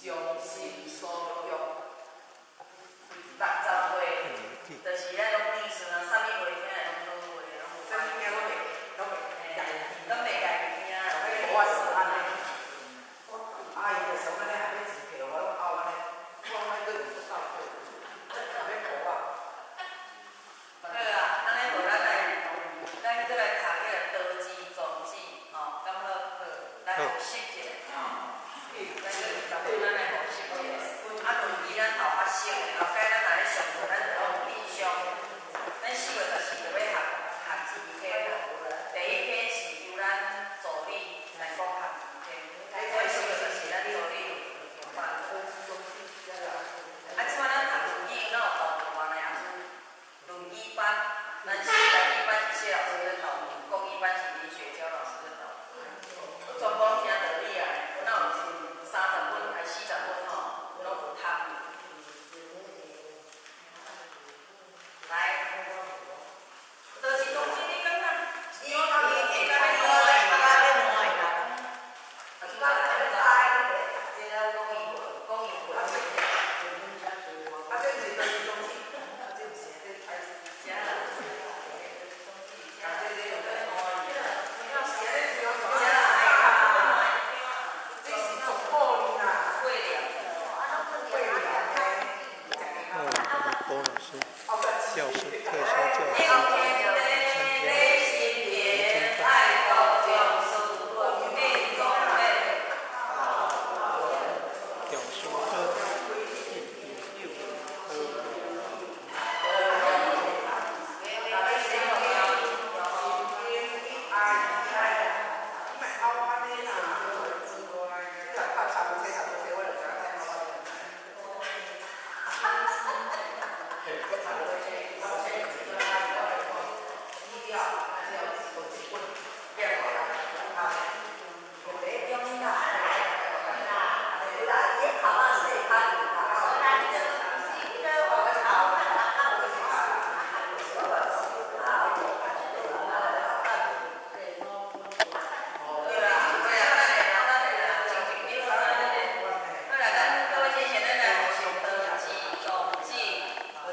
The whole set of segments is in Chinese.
从心所欲，60岁，就是咱拢念顺啊，啥物话听来拢好话，拢有啥物听拢袂家己听啊，迄无法度安尼。阿姨就上安尼下尾自摕，我后安尼，我安尼佫有到过，下尾无啊。好啊，安尼无咱佫来读迄个道字、藏字，吼，敢好好，来学习一下。咱佫20分，咱来学习一下。论语咱后发生的，后摆咱若咧上课，咱就要有印象。咱4月14就要学字篇，第一篇是由咱助理来讲学字篇，所以4月14咱助理有办。即摆咱读论语，咱有导读啊呢，论语班，咱是台语班是谢老师在导读，国语班是林雪娇老师在导读。全部拢听道理啊，哪有30分还40分吼，拢有读。来，道字藏字你敢若？伊甲要烂的，啊，即摆咱要知，即个讲义文，啊，这是道字藏字，啊，这毋是这开始写啦，啊，这有在换的，要写的是要写啦，这是做好哩啦，会了，郭老师，教师特殊教师，教书科1.6科。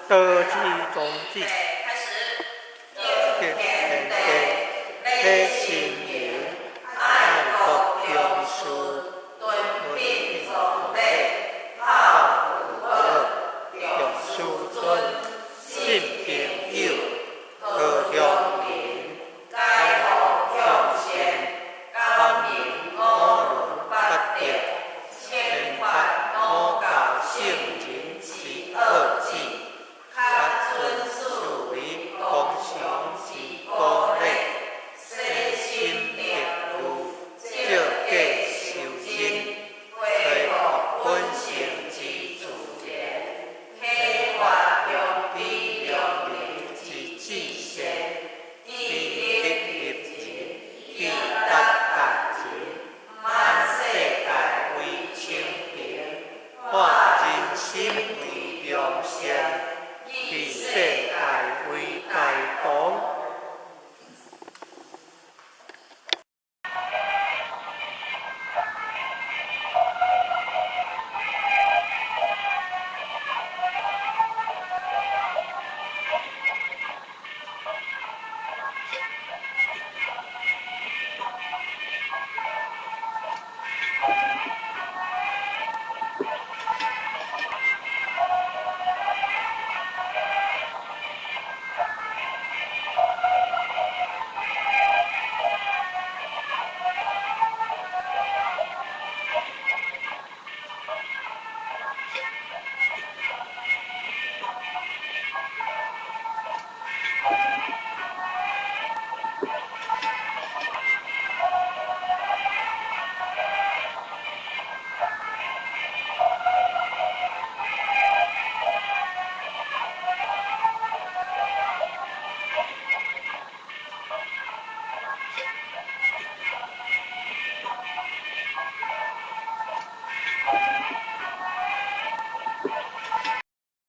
道字藏字。